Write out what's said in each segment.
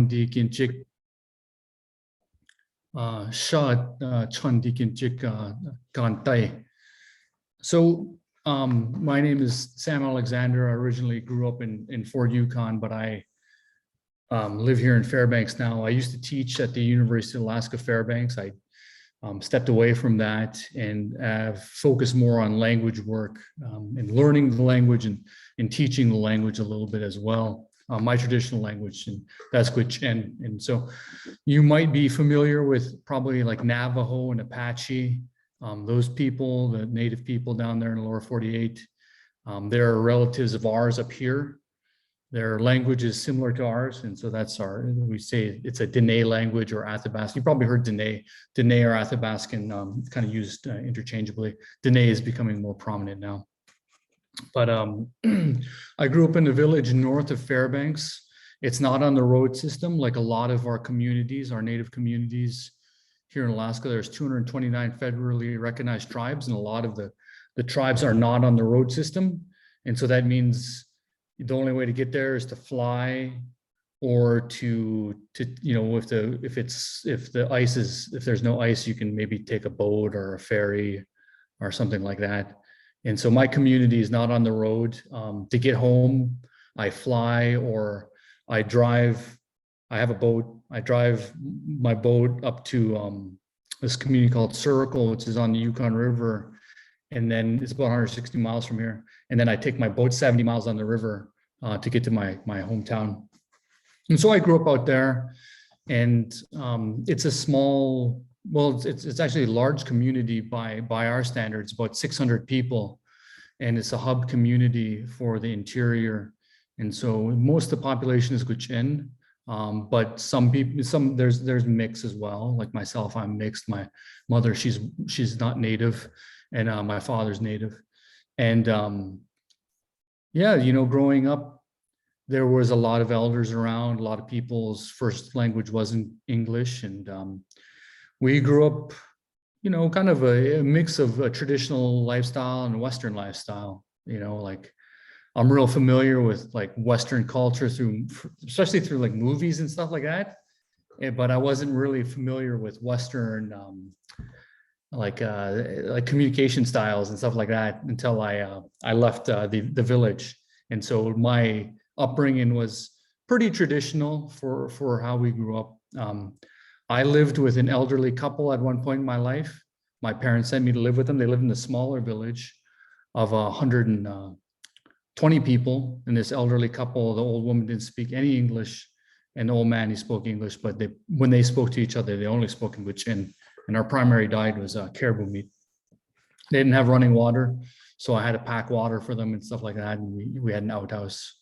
di kinchik shot chun di kinchik kantai. So my name is Sam Alexander. I originally grew up in Fort Yukon, but I live here in Fairbanks now. I used to teach at the University of Alaska Fairbanks. I stepped away from that and focused more on language work and learning the language and teaching the language a little bit as well. My traditional language, and that's Gwich'in. And so you might be familiar with probably like Navajo and Apache. Those people, the native people down there in the lower 48, they're relatives of ours up here. Their language is similar to ours, and so that's we say it's a Dene language or Athabascan. You probably heard Dene or Athabascan kind of used interchangeably. Dene is becoming more prominent now. But I grew up in a village north of Fairbanks. It's not on the road system like a lot of our communities, our native communities here in Alaska. There's 229 federally recognized tribes, and a lot of the tribes are not on the road system. And so that means the only way to get there is to fly, or to you know, if there's no ice, you can maybe take a boat or a ferry or something like that. And so my community is not on the road. To get home, I fly or I drive. I have a boat. I drive my boat up to this community called Circle, which is on the Yukon River. And then it's about 160 miles from here. And then I take my boat 70 miles on the river to get to my hometown. And so I grew up out there, and it's a small, well, it's actually a large community by our standards, about 600 people. And it's a hub community for the interior. And so most of the population is Gwich'in, but some people, there's mix as well. Like myself, I'm mixed. My mother, she's not native, and my father's native. And yeah, you know, growing up, there was a lot of elders around. A lot of people's first language wasn't English, and we grew up, you know, kind of a mix of a traditional lifestyle and Western lifestyle. You know, like I'm real familiar with like Western culture especially through like movies and stuff like that. But I wasn't really familiar with Western like communication styles and stuff like that until I left the village. And so my upbringing was pretty traditional for how we grew up. I lived with an elderly couple at one point in my life. My parents sent me to live with them. They lived in a smaller village of 120 people. And this elderly couple, the old woman didn't speak any English, and the old man, he spoke English, but when they spoke to each other, they only spoke in Gwich'in. And our primary diet was caribou meat. They didn't have running water, so I had to pack water for them and stuff like that. And we had an outhouse.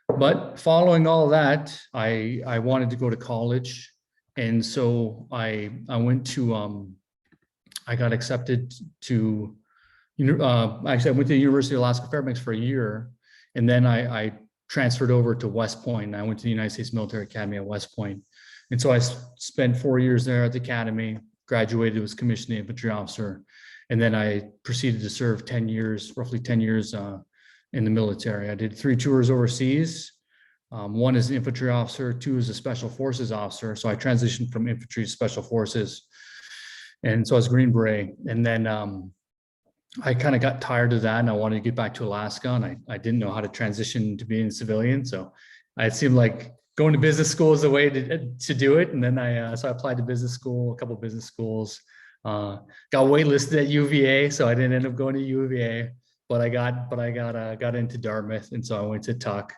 But following all that, I wanted to go to college. And so I went to, I got accepted to, actually I went to the University of Alaska Fairbanks for a year. And then I transferred over to West Point. I went to the United States Military Academy at West Point. And so I spent 4 years there at the academy, graduated, was commissioned infantry officer. And then I proceeded to serve 10 years, roughly 10 years in the military. I did 3 tours overseas. 1 as an infantry officer, 2 as a special forces officer. So I transitioned from infantry to special forces. And so I was Green Beret. And then I kind of got tired of that, and I wanted to get back to Alaska, and I didn't know how to transition to being a civilian. So it seemed like going to business school is the way to do it. And then so I applied to business school, a couple of business schools, got waitlisted at UVA. So I didn't end up going to UVA, but I got into Dartmouth. And so I went to Tuck,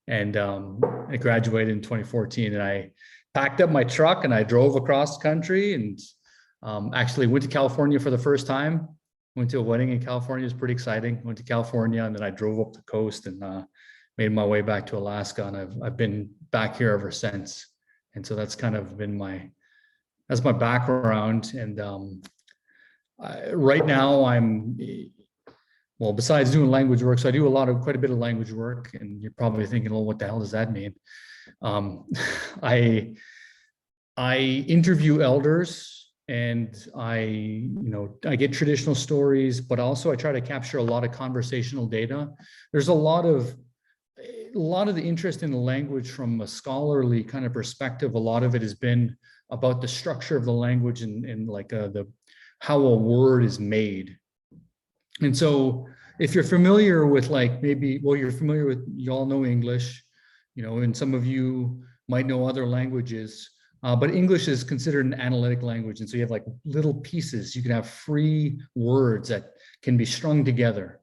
and I graduated in 2014, and I packed up my truck and I drove across the country, and actually went to California for the first time. Went to a wedding in California. It was pretty exciting. Went to California, and then I drove up the coast and made my way back to Alaska, and I've been back here ever since. And so that's kind of been that's my background. And right now well, besides doing language work, so I do quite a bit of language work, and you're probably thinking, well, what the hell does that mean? I interview elders, and I get traditional stories, but also I try to capture a lot of conversational data. There's a lot of lot of the interest in the language from a scholarly kind of perspective, a lot of it has been about the structure of the language and like how a word is made. And so if you're familiar with like maybe, well, you're familiar with, you all know English, you know, and some of you might know other languages, but English is considered an analytic language. And so you have like little pieces, you can have free words that can be strung together.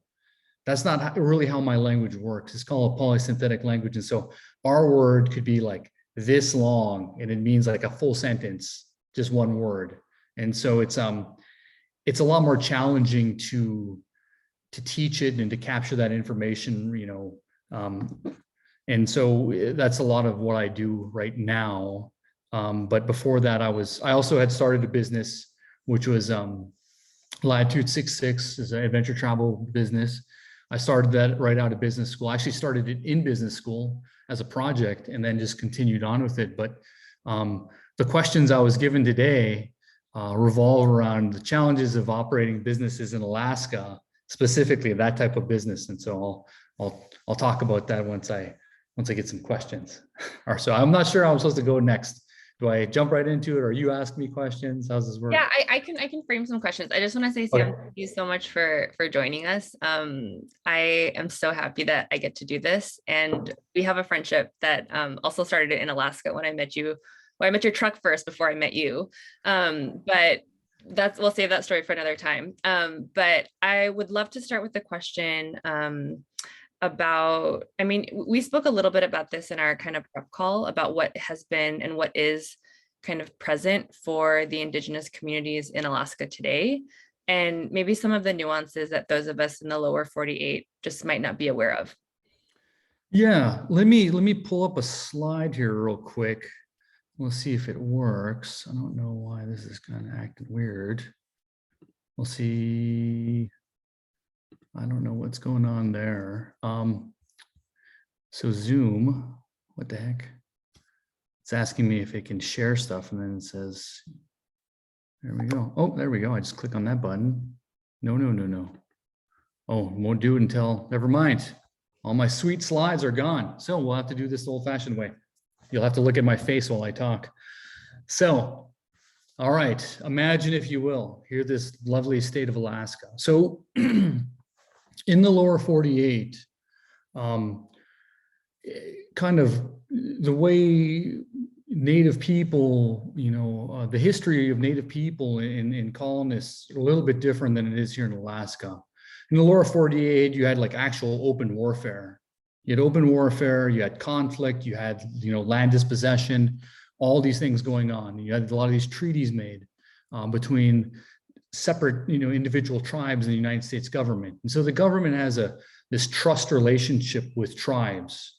That's not really how my language works. It's called a polysynthetic language. And so our word could be like this long, and it means like a full sentence, just one word. And so it's a lot more challenging to teach it and to capture that information, you know. And so that's a lot of what I do right now. But before that, I also had started a business, which was Latitude 66 is an adventure travel business. I started that right out of business school. I actually started it in business school as a project and then just continued on with it. But the questions I was given today revolve around the challenges of operating businesses in Alaska, specifically that type of business. And so I'll talk about that once I get some questions. Or so I'm not sure how I'm supposed to go next. Do I jump right into it, or you ask me questions? How's this work? Yeah, I can frame some questions. I just want to say, Sam, thank you so much for joining us. I am so happy that I get to do this, and we have a friendship that also started in Alaska when I met you. Well, I met your truck first before I met you, but we'll save that story for another time. But I would love to start with the question about, I mean, we spoke a little bit about this in our kind of prep call about what has been and what is kind of present for the Indigenous communities in Alaska today, and maybe some of the nuances that those of us in the lower 48 just might not be aware of. Yeah, let me pull up a slide here real quick. We'll see if it works. I don't know why this is kind of acting weird. We'll see. I don't know what's going on there. So Zoom, what the heck? It's asking me if it can share stuff, and then it says, there we go. Oh, there we go. I just click on that button. No. Oh, won't do it until, never mind. All my sweet slides are gone. So we'll have to do this the old-fashioned way. You'll have to look at my face while I talk. So, all right, imagine, if you will, here this lovely state of Alaska. So in the lower 48, kind of the way Native people, you know, the history of Native people in colonists are a little bit different than it is here in Alaska. In the lower 48, you had like actual open warfare. You had open warfare, you had conflict, you had, you know, land dispossession, all these things going on. You had a lot of these treaties made between separate, you know, individual tribes in the United States government. And so the government has this trust relationship with tribes.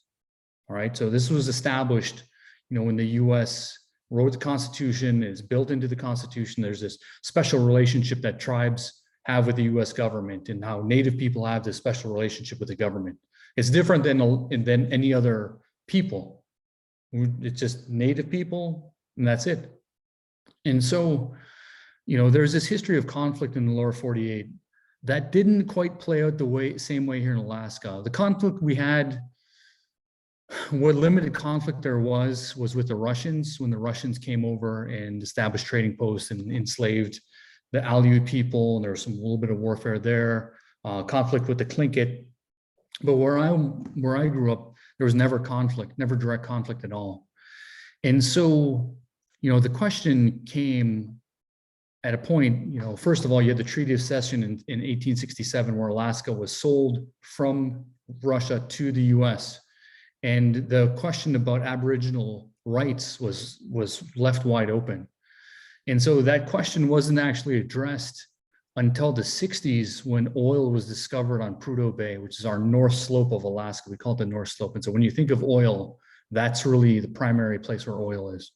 All right, so this was established, you know, when the US wrote the Constitution, is built into the Constitution. There's this special relationship that tribes have with the US government, and how Native people have this special relationship with the government. It's different than any other people. It's just Native people, and that's it. And so, you know, there's this history of conflict in the lower 48 that didn't quite play out the same way here in Alaska. The conflict we had, what limited conflict there was with the Russians, when the Russians came over and established trading posts and enslaved the Aleut people, and there was a little bit of warfare there, conflict with the Tlingit. But where I grew up, there was never conflict, never direct conflict at all. And so, you know, the question came at a point, you know, first of all, you had the Treaty of Cession in 1867, where Alaska was sold from Russia to the US. And the question about Aboriginal rights was left wide open. And so that question wasn't actually addressed until the 60s, when oil was discovered on Prudhoe Bay, which is our north slope of Alaska. We call it the North Slope. And so when you think of oil, that's really the primary place where oil is.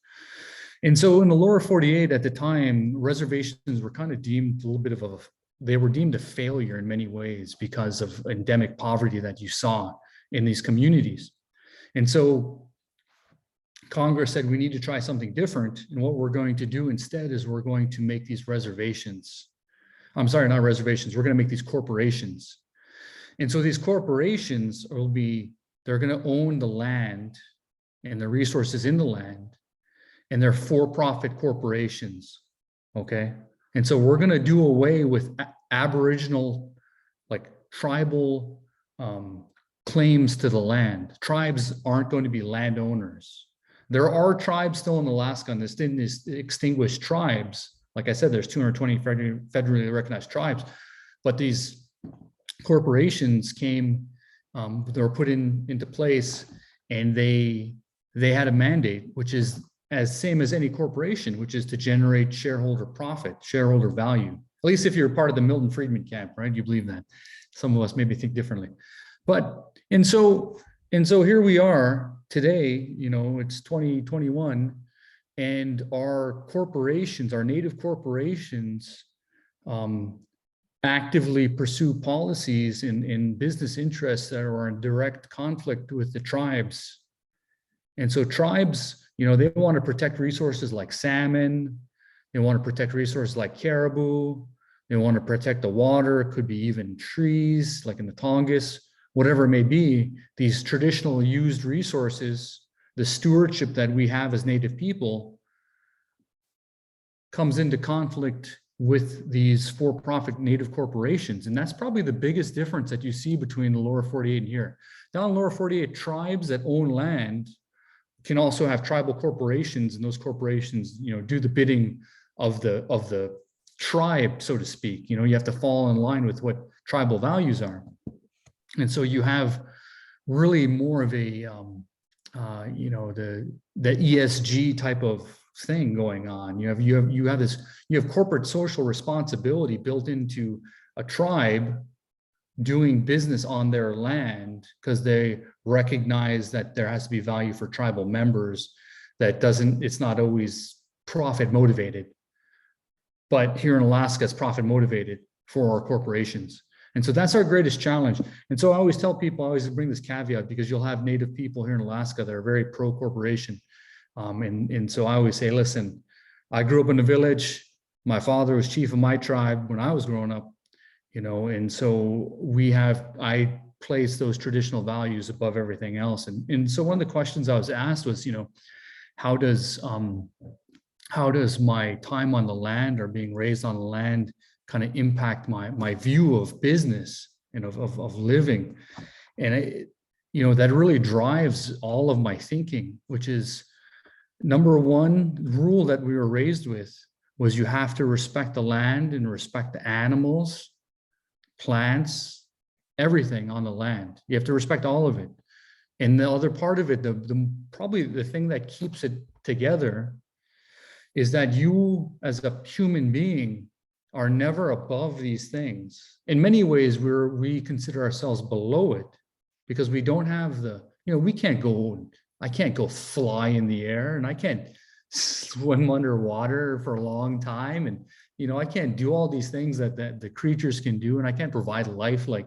And so in the lower 48 at the time, reservations were kind of deemed a little bit of they were deemed a failure in many ways because of endemic poverty that you saw in these communities. And so Congress said, we need to try something different. And what we're going to do instead is we're going to make these reservations. I'm sorry, not reservations. We're going to make these corporations. And so these corporations will be they're going to own the land and the resources in the land, and they're for-profit corporations. Okay. And so we're going to do away with Aboriginal, like tribal claims to the land. Tribes aren't going to be landowners. There are tribes still in Alaska, and this didn't extinguish tribes. Like I said, there's 220 federally recognized tribes, but these corporations came, they were put into place, and they had a mandate, which is as same as any corporation, which is to generate shareholder profit, shareholder value. At least if you're part of the Milton Friedman camp, right? You believe that. Some of us maybe think differently. But, and so here we are today, you know, it's 2021, and our corporations, our native corporations, actively pursue policies in business interests that are in direct conflict with the tribes. And so tribes, you know, they want to protect resources like salmon. They want to protect resources like caribou. They want to protect the water. It could be even trees, like in the Tongass, whatever it may be. These traditional used resources, the stewardship that we have as Native people comes into conflict with these for-profit Native corporations. And that's probably the biggest difference that you see between the lower 48 and here. Down in the lower 48, tribes that own land can also have tribal corporations, and those corporations, you know, do the bidding of the tribe, so to speak. You know, you have to fall in line with what tribal values are. And so you have really more of a, you know, the ESG type of thing going on. You have corporate social responsibility built into a tribe doing business on their land because they recognize that there has to be value for tribal members. It's not always profit motivated, but here in Alaska, it's profit motivated for our corporations. And so that's our greatest challenge. And so I always tell people, I always bring this caveat, because you'll have Native people here in Alaska that are very pro-corporation. And so I always say, listen, I grew up in a village. My father was chief of my tribe when I was growing up, you know, and so I place those traditional values above everything else. And so one of the questions I was asked was, you know, how does my time on the land or being raised on the land kind of impact my view of business and of living? And you know, that really drives all of my thinking, which is number one rule that we were raised with was you have to respect the land and respect the animals, plants, everything on the land. You have to respect all of it. And the other part of it, probably the thing that keeps it together, is that you as a human being are never above these things. In many ways, we consider ourselves below it because we don't have I can't go fly in the air, and I can't swim underwater for a long time. And, you know, I can't do all these things that the creatures can do, and I can't provide life like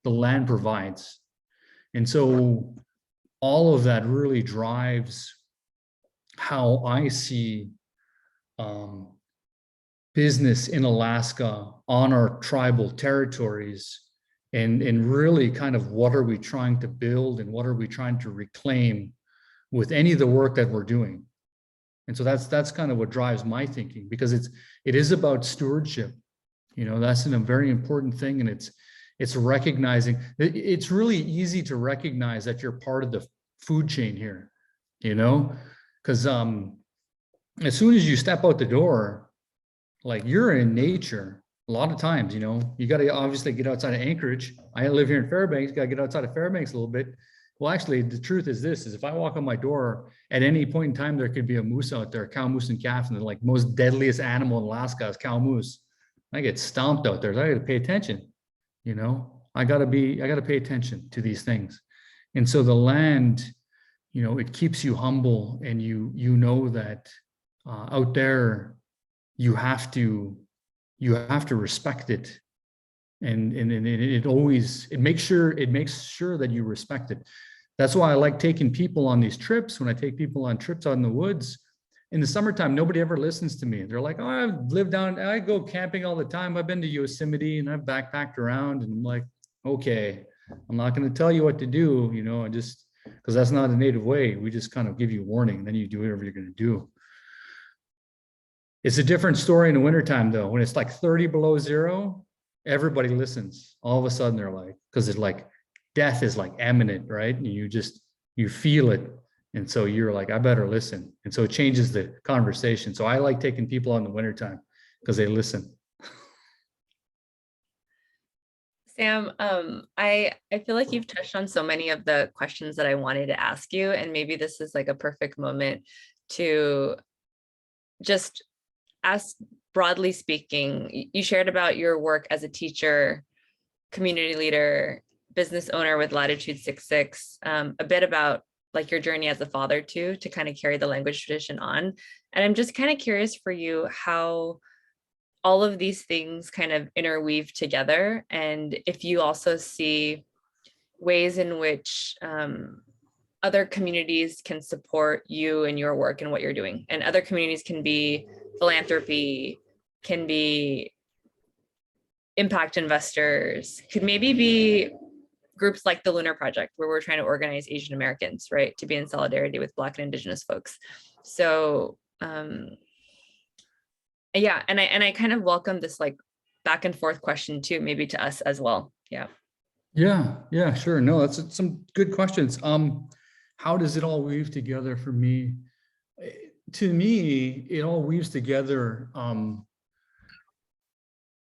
the land provides. And so all of that really drives how I see business in Alaska on our tribal territories, and really kind of what are we trying to build and what are we trying to reclaim with any of the work that we're doing. And so that's kind of what drives my thinking, because it is about stewardship. You know, that's a very important thing. And it's recognizing, it's really easy to recognize that you're part of the food chain here, you know, because as soon as you step out the door, like, you're in nature. A lot of times, you know, you got to obviously get outside of Anchorage. I live here in Fairbanks, got to get outside of Fairbanks a little bit. Well, actually, the truth is this, is if I walk on my door at any point in time, there could be a moose out there, cow, moose, and calf, and the like most deadliest animal in Alaska is cow moose. I get stomped out there. So I got to pay attention, you know, I got to pay attention to these things. And so the land, you know, it keeps you humble, and you know that out there, you have to respect it. And it makes sure that you respect it. That's why I like taking people on these trips. When I take people on trips out in the woods in the summertime, nobody ever listens to me. They're like, oh, I go camping all the time. I've been to Yosemite and I've backpacked around. And I'm like, okay, I'm not going to tell you what to do, you know, and just because that's not a native way. We just kind of give you a warning, and then you do whatever you're going to do. It's a different story in the wintertime, though. When it's like 30 below zero, everybody listens. All of a sudden, they're like, because it's like death is like imminent, right? And you feel it. And so you're like, I better listen. And so it changes the conversation. So I like taking people on the wintertime because they listen. Sam, I feel like you've touched on so many of the questions that I wanted to ask you, and maybe this is like a perfect moment to just ask, broadly speaking. You shared about your work as a teacher, community leader, business owner with Latitude 66, a bit about like your journey as a father too, to kind of carry the language tradition on. And I'm just kind of curious for you how all of these things kind of interweave together, and if you also see ways in which other communities can support you and your work and what you're doing. And other communities can be philanthropy, can be impact investors, could maybe be groups like the Lunar Project, where we're trying to organize Asian Americans, right, to be in solidarity with Black and Indigenous folks. So yeah, and I kind of welcome this like back and forth question too, maybe to us as well. Yeah. Yeah, sure. No, that's some good questions. How does it all weave together for me? To me, it all weaves together.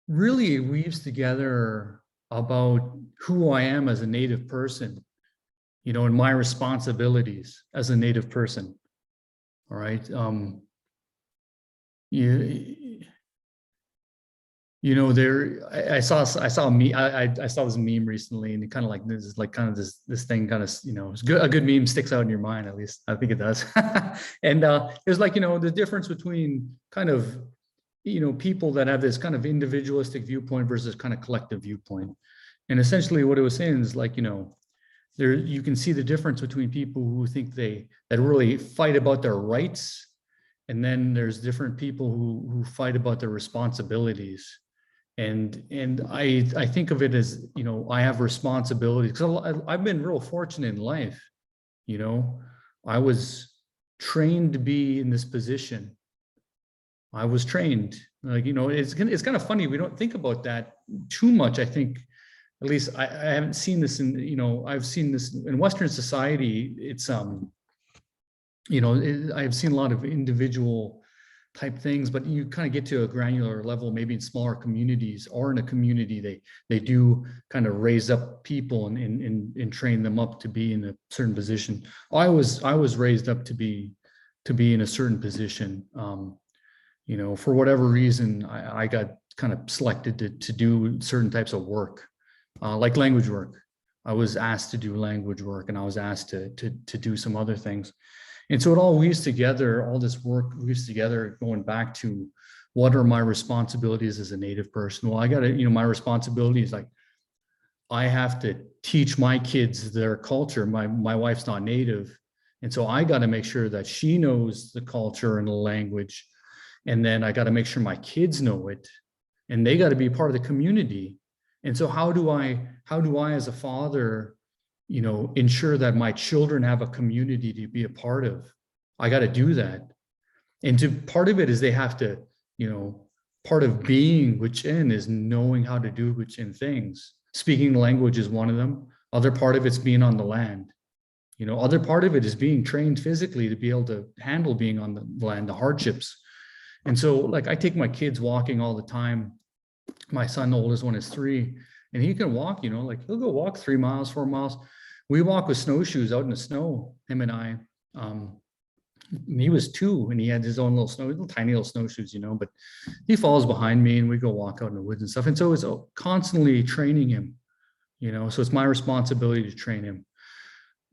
Really, it weaves together about who I am as a Native person, you know, and my responsibilities as a Native person. All right. You know, I saw me. I saw this meme recently, and it kind of like this is like kind of this thing kind of, you know, it's good. A good meme sticks out in your mind, at least I think it does. And there's like, you know, the difference between kind of, you know, people that have this kind of individualistic viewpoint versus kind of collective viewpoint. And essentially what it was saying is like, you know, there you can see the difference between people who think that really fight about their rights, and then there's different people who fight about their responsibilities. And I think of it as, you know, I have responsibilities because I've been real fortunate in life. You know, I was trained to be in this position. I was trained, like, you know, it's kind of funny. We don't think about that too much. I think, at least I haven't seen this in, you know, I've seen this in Western society. It's, you know, I've seen a lot of individual type things, but you kind of get to a granular level, maybe in smaller communities or in a community, they do kind of raise up people and train them up to be in a certain position. I was raised up to be in a certain position. You know, for whatever reason, I got kind of selected to do certain types of work, like language work. I was asked to do language work, and I was asked to do some other things. And so it all weaves together, all this work weaves together, going back to what are my responsibilities as a Native person? Well, I got to, you know, my responsibility is like, I have to teach my kids their culture. My wife's not Native. And so I got to make sure that she knows the culture and the language. And then I got to make sure my kids know it, and they got to be part of the community. And so how do I as a father, you know, ensure that my children have a community to be a part of? I got to do that. And part of it is they have to, you know, part of being Gwich'in is knowing how to do Gwich'in things. Speaking the language is one of them. Other part of it's being on the land. You know, other part of it is being trained physically to be able to handle being on the land, the hardships. And so, like, I take my kids walking all the time. My son, the oldest one, is 3, and he can walk, you know, like he'll go walk 3 miles, 4 miles. We walk with snowshoes out in the snow, him and I. He was 2, and he had his own little tiny little snowshoes, you know, but he follows behind me, and we go walk out in the woods and stuff. And so it's constantly training him, you know, so it's my responsibility to train him.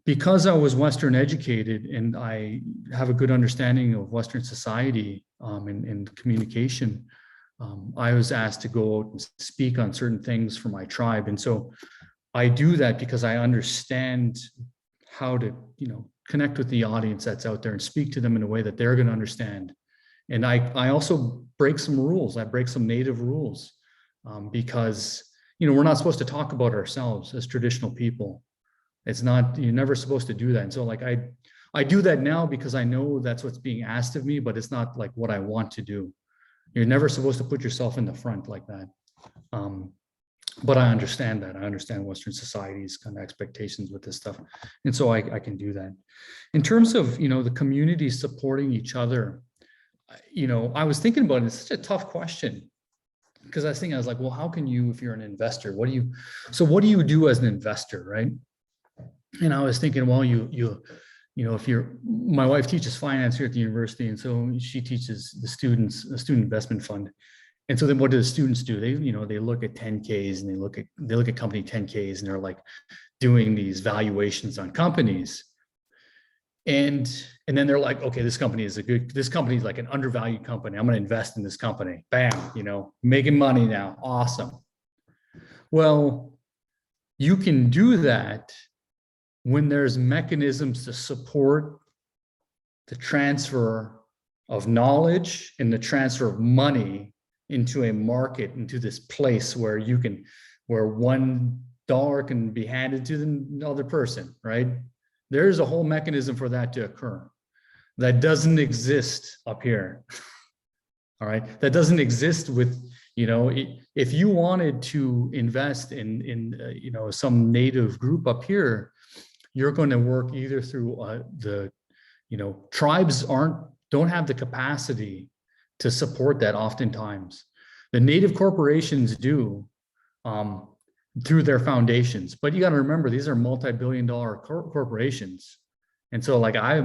Because I was Western educated and I have a good understanding of Western society and communication, I was asked to go out and speak on certain things for my tribe. And so I do that because I understand how to, you know, connect with the audience that's out there and speak to them in a way that they're going to understand. And I also break some rules. I break some Native rules because, we're not supposed to talk about ourselves as traditional people. It's not, you're never supposed to do that. And so like, I do that now because I know that's what's being asked of me, but it's not like what I want to do. You're never supposed to put yourself in the front like that. But I understand that. I understand Western society's kind of expectations with this stuff. And so I can do that. In terms of, the community supporting each other, I was thinking about it. It's such a tough question because I was like, well, how can you, if you're an investor, what do you do as an investor, right? And I was thinking, well, my wife teaches finance here at the university. And so she teaches the students a student investment fund. And so then what do the students do? They look at 10Ks and they look at company 10Ks and they're like doing these valuations on companies. And then they're like, okay, this company is like an undervalued company. I'm going to invest in this company. Bam, making money now. Awesome. Well, you can do that when there's mechanisms to support the transfer of knowledge and the transfer of money into a market, into this place where $1 can be handed to the other person, right? There's a whole mechanism for that to occur. That doesn't exist up here. All right. That doesn't exist with, if you wanted to invest in some native group up here, you're going to work either through tribes don't have the capacity to support that oftentimes. The native corporations do through their foundations, but you got to remember, these are multi-billion-dollar corporations. And so like, I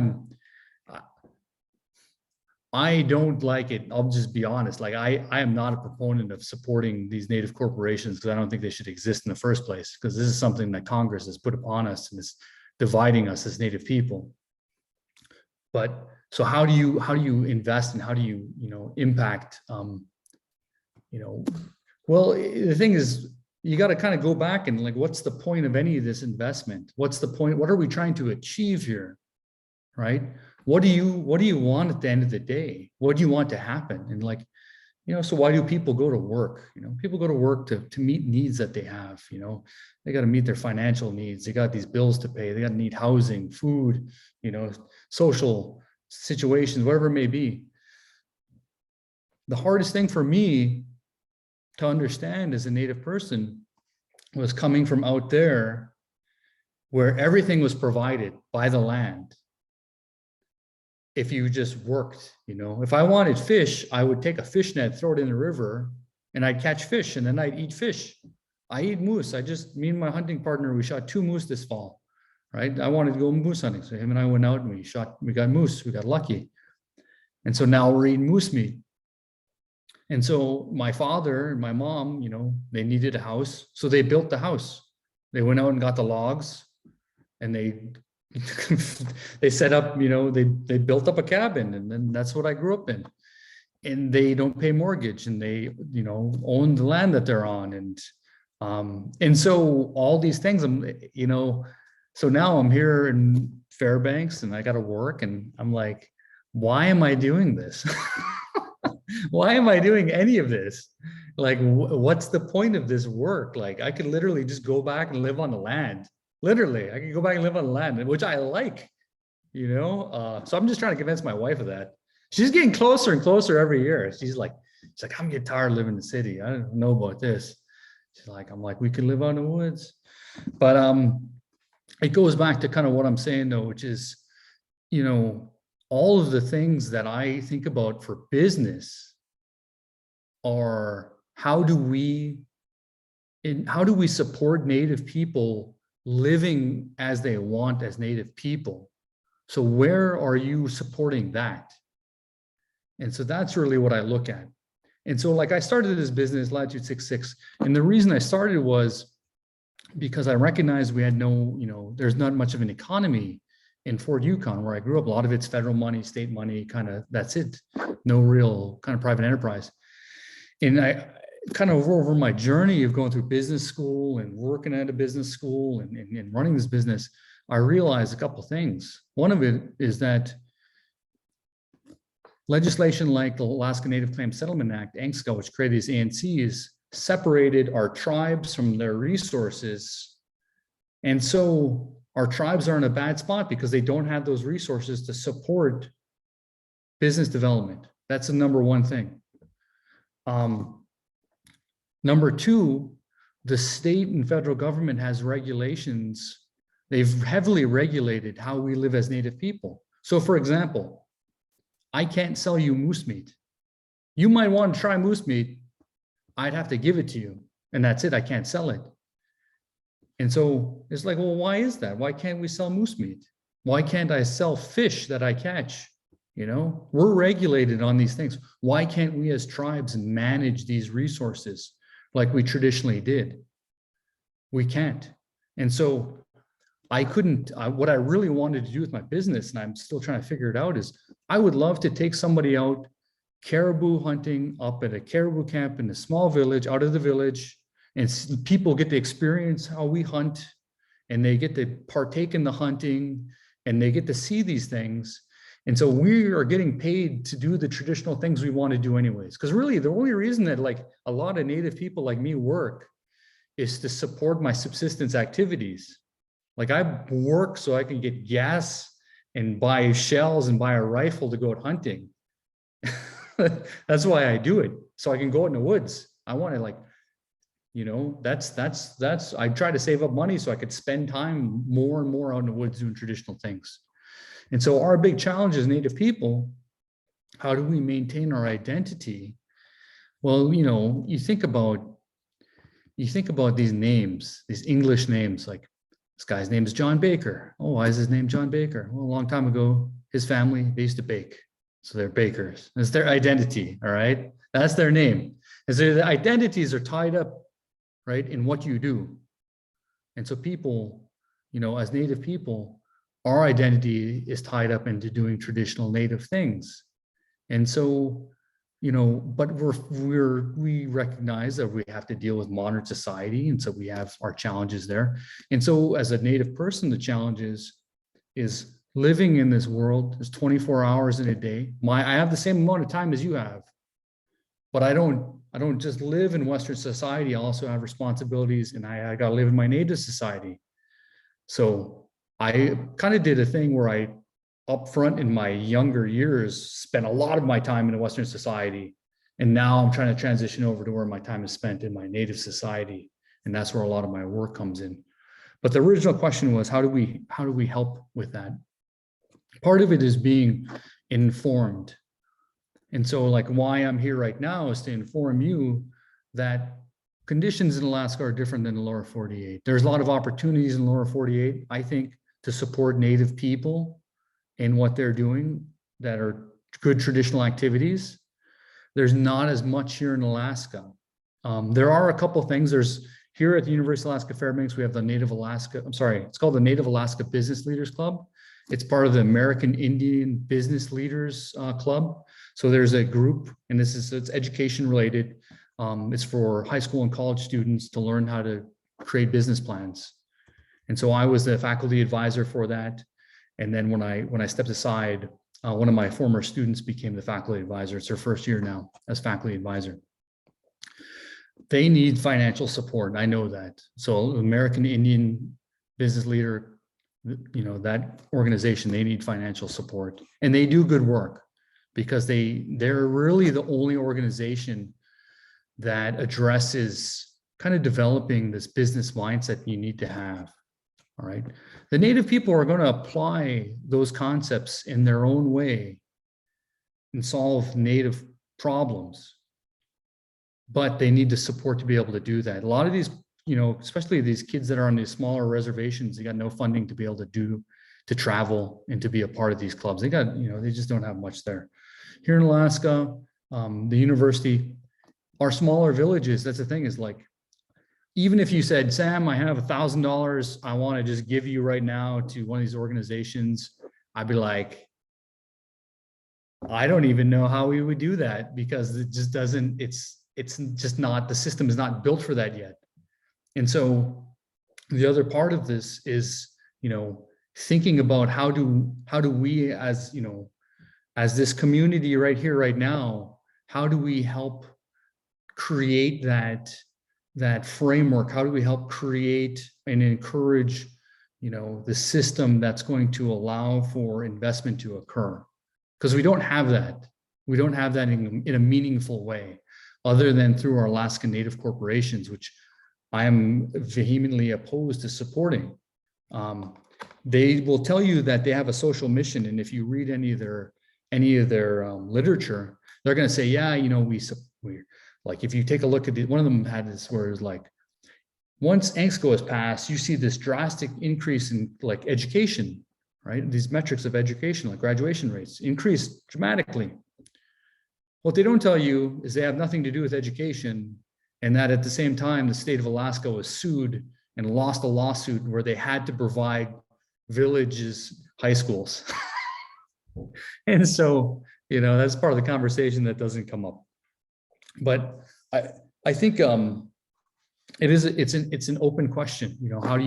don't like it. I'll just be honest. Like I am not a proponent of supporting these native corporations because I don't think they should exist in the first place, because this is something that Congress has put upon us and is dividing us as Native people. But so how do you invest and how do you, impact, well, the thing is, you got to kind of go back and like, what's the point of any of this investment? What's the point? What are we trying to achieve here? Right? What do you want at the end of the day? What do you want to happen? And like, so why do people go to work? People go to work to meet needs that they have, they got to meet their financial needs. They got these bills to pay. They got to need housing, food, social situations, whatever it may be. The hardest thing for me to understand as a Native person was coming from out there where everything was provided by the land. If you just worked, if I wanted fish, I would take a fish net, throw it in the river, and I'd catch fish, and then I'd eat fish. I eat moose. Me and my hunting partner, we shot 2 moose this fall, right? I wanted to go moose hunting. So him and I went out and we got moose, we got lucky. And so now we're eating moose meat. And so my father and my mom, they needed a house. So they built the house. They went out and got the logs and they set up, they built up a cabin, and then that's what I grew up in. And they don't pay mortgage, and they, own the land that they're on. And so all these things, so now I'm here in Fairbanks and I got to work, and I'm like, why am I doing this? Why am I doing any of this? Like, what's the point of this work? Like, I could literally just go back and live on the land. Literally, I could go back and live on the land, which I like, so I'm just trying to convince my wife of that. She's getting closer and closer every year. She's like, I'm getting tired of living in the city. I don't know about this. I'm like, we could live out in the woods. But it goes back to kind of what I'm saying though, which is, all of the things that I think about for business are how do we support Native people living as they want as Native people? So where are you supporting that? And so that's really what I look at. And so like I started this business, Latitude 66, and the reason I started was because I recognized we had there's not much of an economy in Fort Yukon where I grew up. A lot of it's federal money, state money, kind of, that's it. No real kind of private enterprise. And I kind of over my journey of going through business school and working at a business school and running this business, I realized a couple of things. One of it is that legislation like the Alaska Native Claims Settlement Act, ANCSA, which created these ANCs, separated our tribes from their resources. And so our tribes are in a bad spot because they don't have those resources to support business development. That's the number one thing. Number two, the state and federal government has regulations. They've heavily regulated how we live as Native people. So for example, I can't sell you moose meat. You might want to try moose meat. I'd have to give it to you. And that's it. I can't sell it. And so it's like, well, why is that? Why can't we sell moose meat? Why can't I sell fish that I catch? You know, we're regulated on these things. Why can't we as tribes manage these resources like we traditionally did? We can't. And so I couldn't, what I really wanted to do with my business, and I'm still trying to figure it out, is I would love to take somebody out caribou hunting up at a caribou camp in a small village, out of the village, and people get to experience how we hunt, and they get to partake in the hunting, and they get to see these things. And so we are getting paid to do the traditional things we want to do anyways. Because really the only reason that like a lot of Native people like me work is to support my subsistence activities. Like I work so I can get gas and buy shells and buy a rifle to go out hunting. That's why I do it. So I can go out in the woods. I want to like, you know, that's, I try to save up money so I could spend time more and more out in the woods doing traditional things. And so our big challenge as Native people, how do we maintain our identity? Well, you know, you think about these names, these English names, like this guy's name is John Baker. Oh, why is his name John Baker? Well, a long time ago, his family, they used to bake. So they're bakers. That's their identity, all right? That's their name. And so the identities are tied up, right, in what you do. And so people, you know, as Native people, our identity is tied up into doing traditional Native things. And so, you know, but we recognize that we have to deal with modern society. And so we have our challenges there. And so as a Native person, the challenge is living in this world. There's 24 hours in a day. I have the same amount of time as you have, but I don't just live in Western society. I also have responsibilities, and I got to live in my Native society. So I kind of did a thing where I, up front in my younger years, spent a lot of my time in a Western society. And now I'm trying to transition over to where my time is spent in my Native society. And that's where a lot of my work comes in. But the original question was, how do we help with that? Part of it is being informed. And so like why I'm here right now is to inform you that conditions in Alaska are different than the lower 48. There's a lot of opportunities in the lower 48, I think, to support Native people in what they're doing that are good traditional activities. There's not as much here in Alaska. There are a couple of things. There's here at the University of Alaska Fairbanks, we have the it's called the Native Alaska Business Leaders Club. It's part of the American Indian Business Leaders Club. So there's a group, and it's education related. It's for high school and college students to learn how to create business plans. And so I was the faculty advisor for that. And then when I stepped aside, one of my former students became the faculty advisor. It's their first year now as faculty advisor. They need financial support. I know that. So American Indian Business Leader, you know, that organization, they need financial support, and they do good work because they're really the only organization that addresses kind of developing this business mindset you need to have. All right. The Native people are going to apply those concepts in their own way and solve Native problems, but they need the support to be able to do that. A lot of these, you know, especially these kids that are on these smaller reservations, they got no funding to be able to travel and to be a part of these clubs. They got, you know, they just don't have much there. Here in Alaska, the university, our smaller villages, that's the thing, is like, even if you said, Sam, I have $1,000, I want to just give you right now to one of these organizations, I'd be like, I don't even know how we would do that, because it just doesn't, it's just not, the system is not built for that yet. And so the other part of this is, you know, thinking about how do we, as, you know, as this community right here, right now, how do we help create that framework? How do we help create and encourage, the system that's going to allow for investment to occur? Because we don't have that. We don't have that in a meaningful way, other than through our Alaska Native corporations, which I am vehemently opposed to supporting. They will tell you that they have a social mission, and if you read any of their literature, they're going to say, yeah, we like, if you take a look at one of them had this where it's like, once ANCSCO is passed, you see this drastic increase in like education, right? These metrics of education, like graduation rates, increase dramatically. What they don't tell you is they have nothing to do with education, and that at the same time, the state of Alaska was sued and lost a lawsuit where they had to provide villages high schools. And so, that's part of the conversation that doesn't come up. But I think it's an open question. How do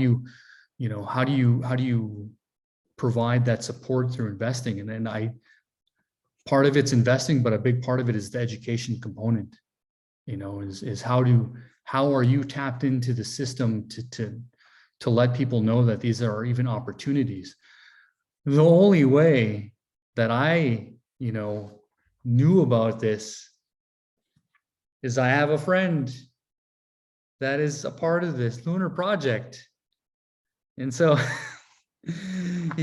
you provide that support through investing? And then part of it's investing, but a big part of it is the education component. Is how are you tapped into the system to let people know that these are even opportunities? The only way that I knew about this is I have a friend that is a part of this lunar project. And so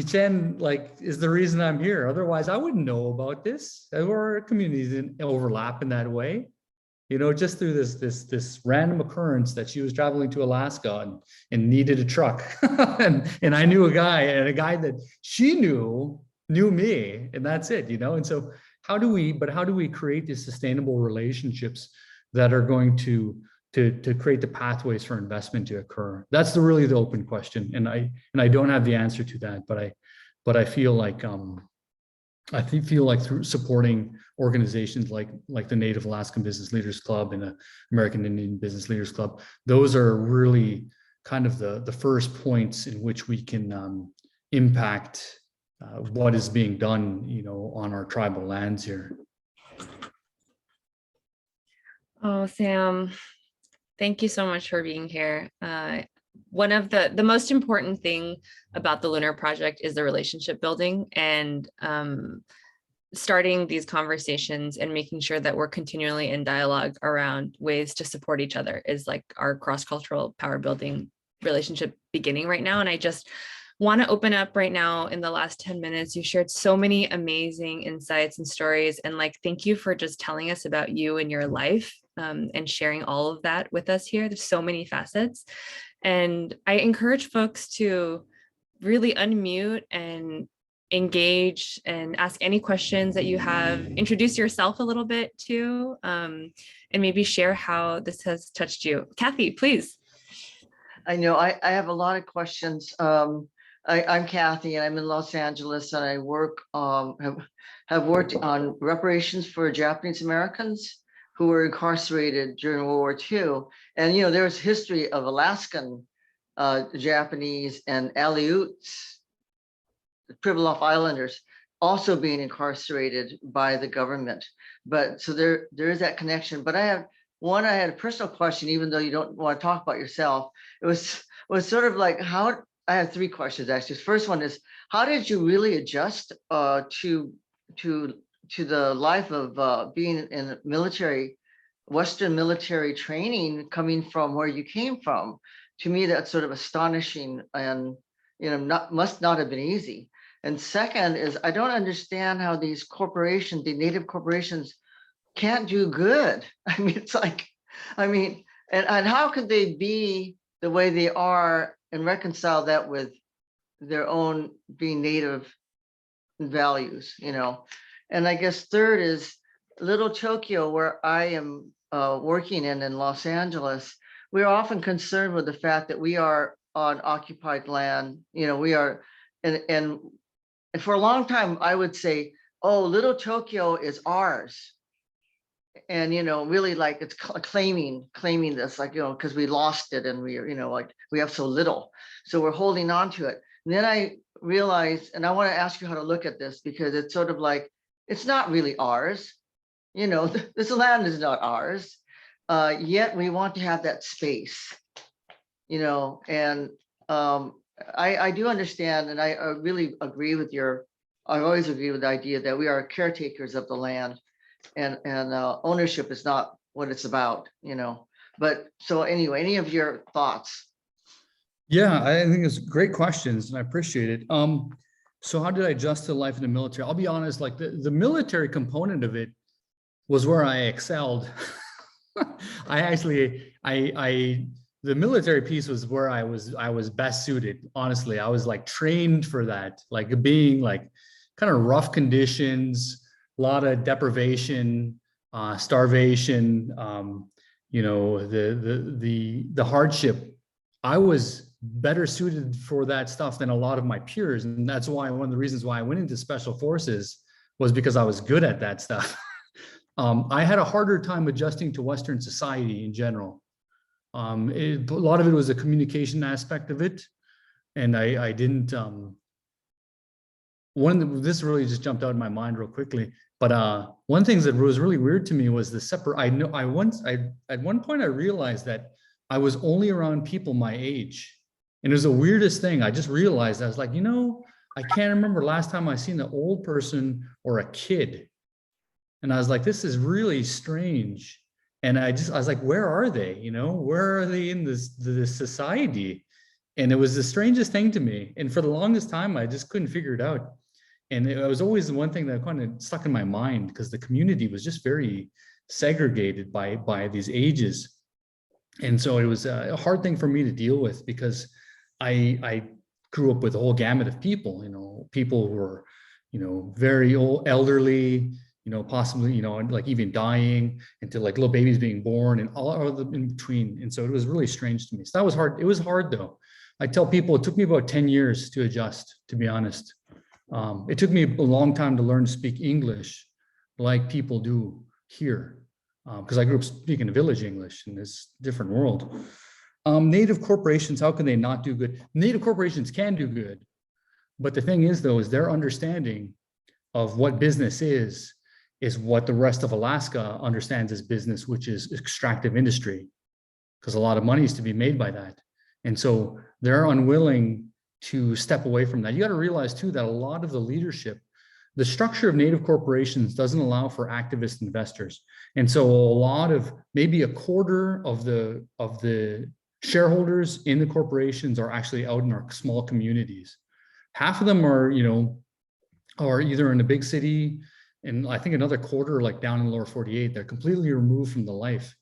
Chen is the reason I'm here. Otherwise, I wouldn't know about this. Our communities didn't overlap in that way. Just through this random occurrence that she was traveling to Alaska and needed a truck. and I knew a guy, and a guy that she knew me, and that's it, And so how do we create these sustainable relationships that are going to create the pathways for investment to occur? That's really the open question. And I don't have the answer to that, but I feel like through supporting organizations like the Native Alaskan Business Leaders Club and the American Indian Business Leaders Club, those are really kind of the first points in which we can impact what is being done, on our tribal lands here. Oh, Sam, thank you so much for being here. One of the most important thing about the Lunar Project is the relationship building, and starting these conversations and making sure that we're continually in dialogue around ways to support each other is like our cross-cultural power building relationship beginning right now. And I just want to open up right now. In the last 10 minutes, you shared so many amazing insights and stories, and thank you for just telling us about you and your life, and sharing all of that with us here. There's so many facets. And I encourage folks to really unmute and engage and ask any questions that you have. Introduce yourself a little bit too, and maybe share how this has touched you. Kathy, please. I know I have a lot of questions. I'm Kathy, and I'm in Los Angeles, and I work have worked on reparations for Japanese Americans who were incarcerated during World War II. And there's history of Alaskan Japanese and Aleuts, Pribilof Islanders, also being incarcerated by the government. But so there is that connection. But I had a personal question, even though you don't want to talk about yourself. It was sort of like how. I have three questions actually. First one is, how did you really adjust to the life of being in military, Western military training, coming from where you came from? To me, that's sort of astonishing, and must not have been easy. And second is, I don't understand how these corporations, the Native corporations, can't do good. I mean, it's like, and how could they be the way they are and reconcile that with their own being Native values, And I guess third is Little Tokyo, where I am working in Los Angeles. We're often concerned with the fact that we are on occupied land. We are, and for a long time, I would say, oh, Little Tokyo is ours. And really like it's claiming this, because we lost it, and we we have so little, so we're holding on to it. And then I realized, and I want to ask you how to look at this, because it's sort of like, it's not really ours. This land is not ours. yet we want to have that space, you know, and I do understand, and I really agree with I always agree with the idea that we are caretakers of the land, and ownership is not what it's about, you know. But so anyway, any of your thoughts? Yeah, I think it's great questions and I appreciate it. So how did I adjust to life in the military? I'll be honest, like the military component of it was where I excelled. The military piece was where I was best suited. Honestly, I was like trained for that, like being like kind of rough conditions, a lot of deprivation, starvation, you know, the hardship. I was better suited for that stuff than a lot of my peers. And that's why one of the reasons why I went into special forces was because I was good at that stuff. I had a harder time adjusting to Western society in general. A lot of it was a communication aspect of it. And I didn't, this really just jumped out in my mind real quickly. But one thing that was really weird to me was the at one point I realized that I was only around people my age. And it was the weirdest thing. I just realized, I was like, you know, I can't remember last time I seen an old person or a kid. And I was like, this is really strange. And I was like, where are they? You know, where are they in this society? And it was the strangest thing to me. And for the longest time, I just couldn't figure it out. And it was always the one thing that kind of stuck in my mind, because the community was just very segregated by these ages. And so it was a hard thing for me to deal with, because I grew up with a whole gamut of people, you know, people who were, you know, very old, elderly, you know, possibly, you know, like even dying, into like little babies being born and all of them in between. And so it was really strange to me. So that was hard. It was hard though. I tell people it took me about 10 years to adjust, to be honest. It took me a long time to learn to speak English like people do here, because I grew up speaking village English in this different world. Native corporations, how can they not do good? Native corporations can do good. But the thing is, though, is their understanding of what business is what the rest of Alaska understands as business, which is extractive industry, because a lot of money is to be made by that. And so they're unwilling to step away from that. You got to realize, too, that a lot of the leadership, the structure of Native corporations doesn't allow for activist investors. And so a lot of, maybe a quarter of the shareholders in the corporations are actually out in our small communities. Half of them are, you know, are either in a big city, and I think another quarter, like down in the lower 48, they're completely removed from the life.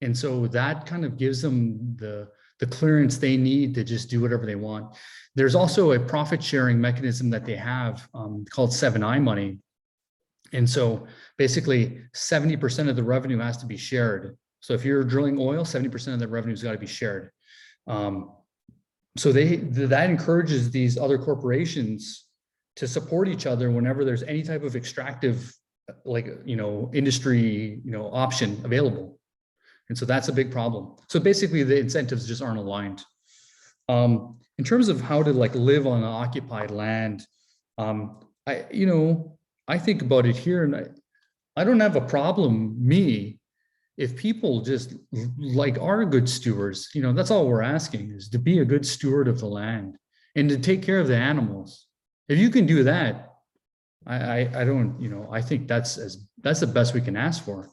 And so that kind of gives them the clearance they need to just do whatever they want. There's also a profit sharing mechanism that they have called 7I money. And so basically 70% of the revenue has to be shared. So if you're drilling oil, 70% of the revenue has got to be shared. So that encourages these other corporations to support each other whenever there's any type of extractive, like, you know, industry, you know, option available. And so that's a big problem. So basically the incentives just aren't aligned. In terms of how to like live on occupied land, I think about it here, and I don't have a problem, if people just like are good stewards. You know, that's all we're asking, is to be a good steward of the land and to take care of the animals. If you can do that, I don't, you know, I think that's the best we can ask for.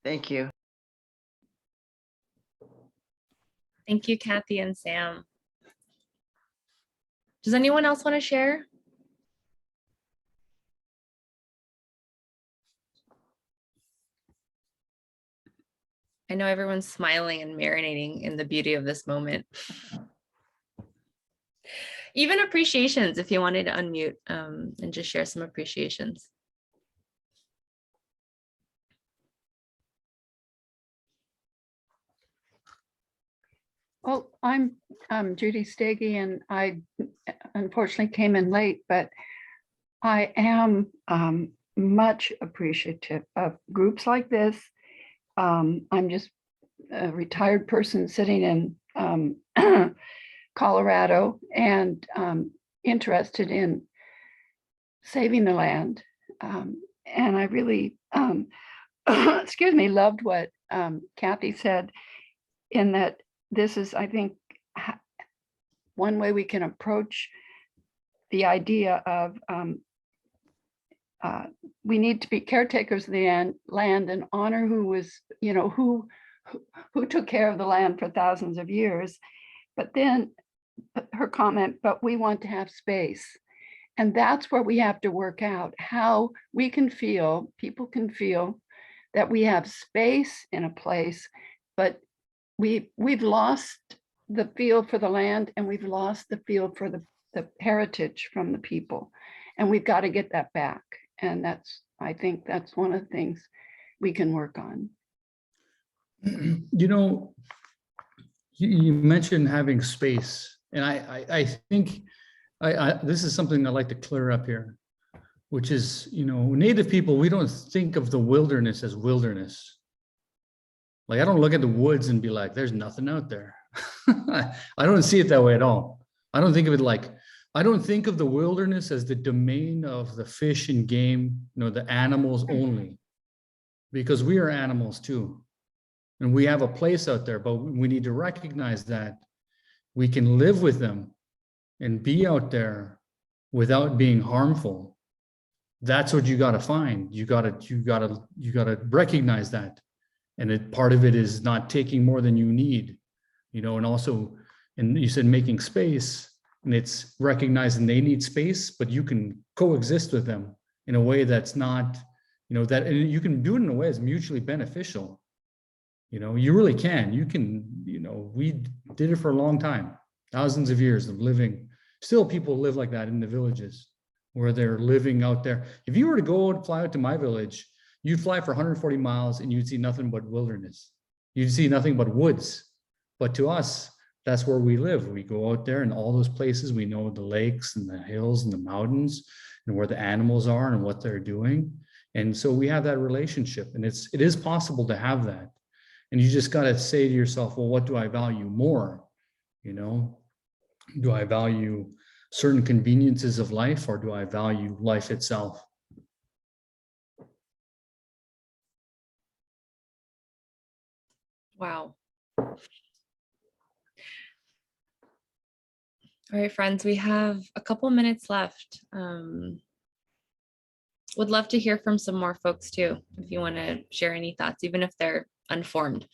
Thank you. Thank you, Kathy and Sam. Does anyone else want to share? I know everyone's smiling and marinating in the beauty of this moment. Even appreciations, if you wanted to unmute and just share some appreciations. Well, I'm Judy Stagey, and I unfortunately came in late, but I am much appreciative of groups like this. I'm just a retired person sitting in Colorado and interested in saving the land And I really, excuse me, loved what Kathy said, in that this is, I think, one way we can approach the idea of we need to be caretakers of the land and honor who was, who took care of the land for thousands of years. But then her comment, but we want to have space. And that's where we have to work out how we can feel, people can feel that we have space in a place, but we've lost the feel for the land, and we've lost the feel for the heritage from the people. And we've got to get that back. And I think that's one of the things we can work on. You mentioned having space, and I think this is something I'd like to clear up here, which is, Native people, we don't think of the wilderness as wilderness. Like, I don't look at the woods and be like, there's nothing out there. I don't see it that way at all. I don't think of the wilderness as the domain of the fish and game, the animals only, because we are animals too. And we have a place out there, but we need to recognize that we can live with them and be out there without being harmful. That's what you got to find. You got to recognize that. And part of it is not taking more than you need, and also, and you said making space, and it's recognizing they need space, but you can coexist with them in a way that's not, that, and you can do it in a way that's mutually beneficial. You really can. You can, we did it for a long time, thousands of years of living. Still, people live like that in the villages where they're living out there. If you were to go and fly out to my village, you'd fly for 140 miles and you'd see nothing but wilderness. You'd see nothing but woods. But to us, that's where we live. We go out there, and all those places, we know the lakes and the hills and the mountains and where the animals are and what they're doing. And so we have that relationship, and it is possible to have that. And you just got to say to yourself, well, what do I value more? Do I value certain conveniences of life, or do I value life itself? Wow. All right, friends, we have a couple minutes left. Would love to hear from some more folks too, if you want to share any thoughts, even if they're unformed.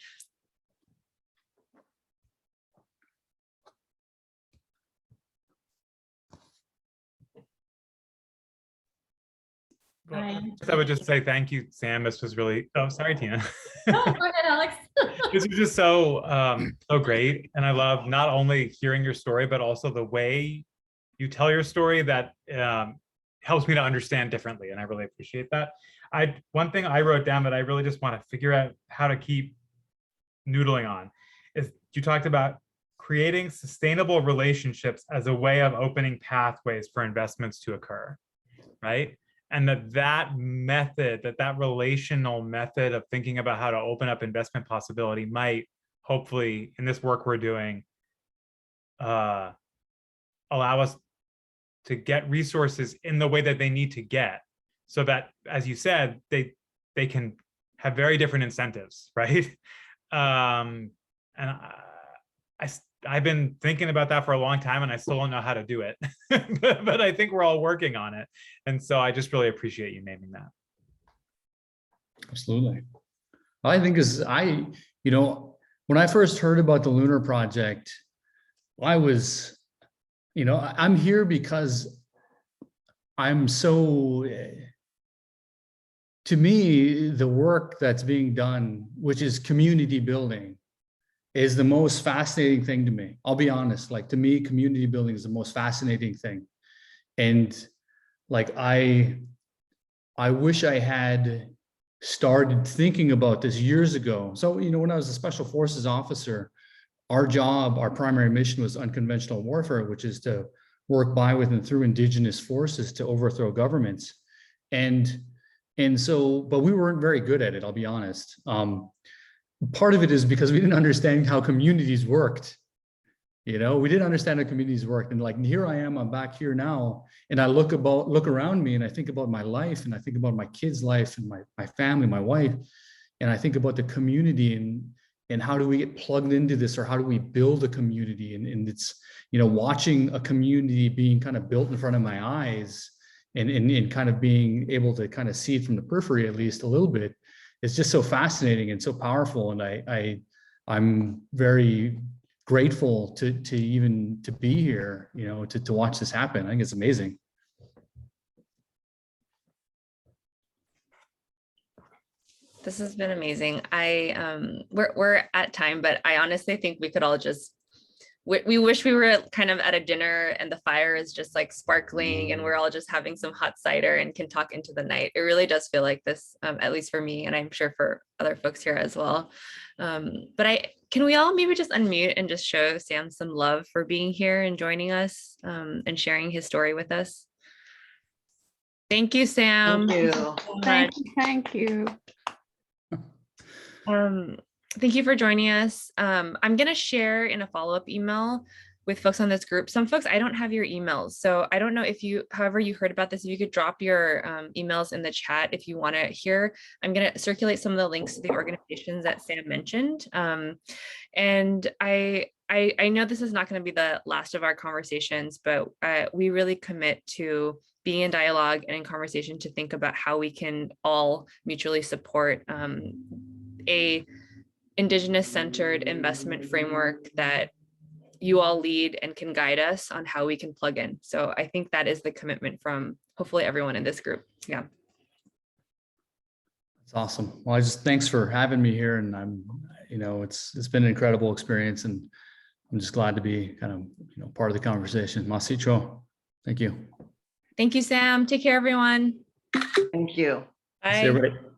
Well, I would just say thank you, Sam. This was really, oh, sorry, Tina. No, go ahead, Alex. This was just so great. And I love not only hearing your story, but also the way you tell your story that helps me to understand differently. And I really appreciate that. One thing I wrote down that I really just want to figure out how to keep noodling on is you talked about creating sustainable relationships as a way of opening pathways for investments to occur, right? And that relational method of thinking about how to open up investment possibility might, hopefully, in this work we're doing, allow us to get resources in the way that they need to get, so that, as you said, they can have very different incentives, right? And I've been thinking about that for a long time, and I still don't know how to do it, but I think we're all working on it. And so I just really appreciate you naming that. Absolutely. I think when I first heard about the Lunar Project, I was, I'm here because I'm so, to me, the work that's being done, which is community building, is the most fascinating thing to me. I'll be honest, like, to me, community building is the most fascinating thing. And like, I wish I had started thinking about this years ago. So, when I was a special forces officer, our primary mission was unconventional warfare, which is to work by, with, and through indigenous forces to overthrow governments. And so, but we weren't very good at it, I'll be honest. Part of it is because we didn't understand how communities worked. We didn't understand how communities worked. And like, here I am, I'm back here now. And I look around me and I think about my life, and I think about my kids' life and my family, my wife. And I think about the community and how do we get plugged into this, or how do we build a community? And it's, watching a community being kind of built in front of my eyes, and kind of being able to kind of see it from the periphery, at least a little bit. It's just so fascinating and so powerful. And I'm very grateful to be here, to watch this happen. I think it's amazing. This has been amazing. We're at time, but I honestly think we could all just, we wish we were kind of at a dinner and the fire is just like sparkling and we're all just having some hot cider and can talk into the night. It really does feel like this, at least for me, and I'm sure for other folks here as well. But can we all maybe just unmute and just show Sam some love for being here and joining us, and sharing his story with us? Thank you, Sam. Thank you. So Thank much. you. Thank you. Thank you for joining us. I'm going to share in a follow-up email with folks on this group. Some folks, I don't have your emails. So I don't know if however you heard about this, if you could drop your emails in the chat if you want to hear. I'm going to circulate some of the links to the organizations that Sam mentioned. And I know this is not going to be the last of our conversations, but we really commit to being in dialogue and in conversation to think about how we can all mutually support a Indigenous-centered investment framework that you all lead and can guide us on how we can plug in. So I think that is the commitment from hopefully everyone in this group. Yeah. That's awesome. Well, thanks for having me here. And it's been an incredible experience, and I'm just glad to be kind of, part of the conversation. Masicho. Thank you. Thank you, Sam. Take care, everyone. Thank you. Bye. See everybody.